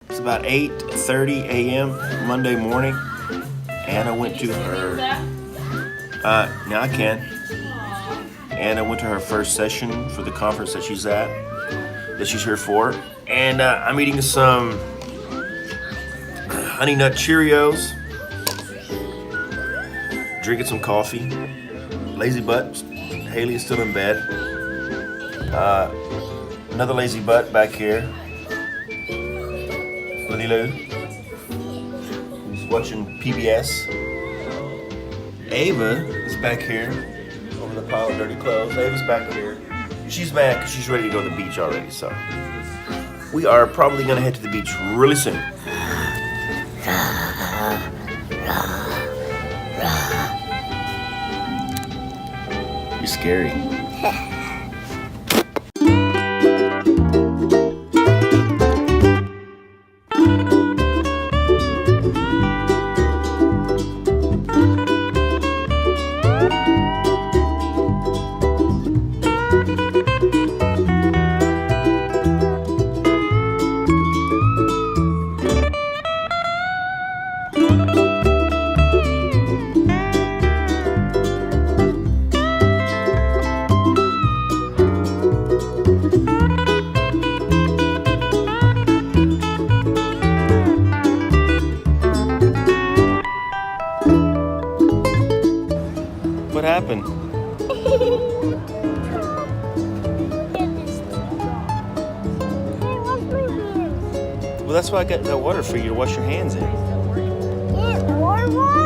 It's about 8:30 a.m. Monday morning. Anna went to her. Now I can. Anna went to her first session for the conference that she's here for, and I'm eating some Honey Nut Cheerios, drinking some coffee. Lazy butt. Haley is still in bed. Another lazy butt back here. Lily Lou. He's watching PBS. Ava is back here over the pile of dirty clothes. Ava's back here. She's mad because she's ready to go to the beach already. So we are probably going to head to the beach really soon. You're scary. What happened? Well, that's why I got that water for you to wash your hands in. Yeah, more water.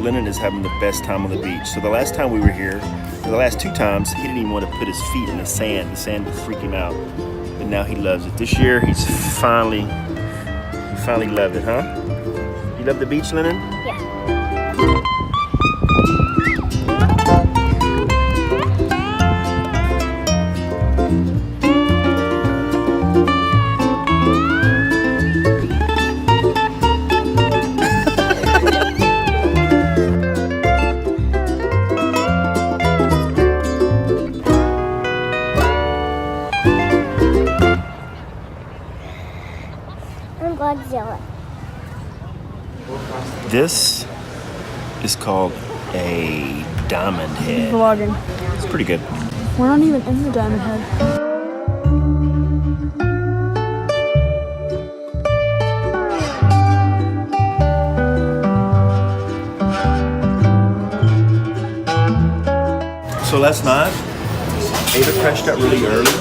Lennon is having the best time on the beach. So the last time we were here, or the last two times, he didn't even want to put his feet in the sand. The sand would freak him out. But now he loves it. This year, he finally loved it, huh? You love the beach, Lennon? Yeah. Godzilla. This is called a diamond head. Vlogging. It's pretty good. We're not even in the diamond head. So last night, Ava crashed out really early.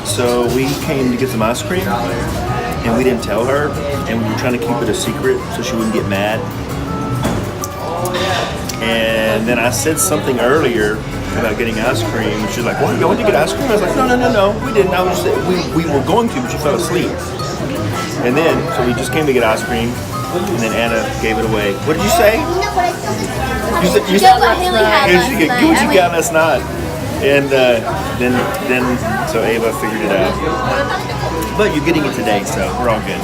So we came to get some ice cream, and we didn't tell her, and we were trying to keep it a secret so she wouldn't get mad. And then I said something earlier about getting ice cream, and she was like, "What? You went to get ice cream?" I was like, "No, we didn't. I was just, we were going to, but you fell asleep." And then, so we just came to get ice cream, and then Anna gave it away. What did you say? You said what Haley had last night. Get what you got last night. And then so Ava figured it out. But you're getting it today, so we're all good.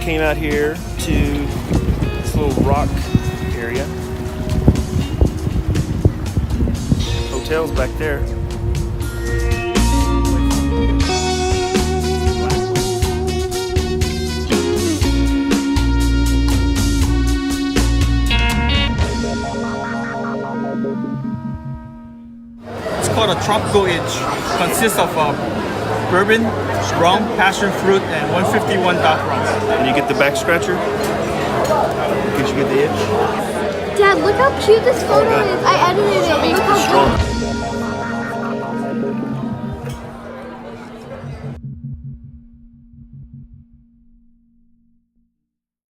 came out here to this little rock area. Hotel's back there. It's called a tropical itch. Consists of bourbon, rum, passion fruit, and 151 dark rum. And you get the back scratcher? Did you get the itch? Dad, look how cute this photo is. I edited it. Look how Strong.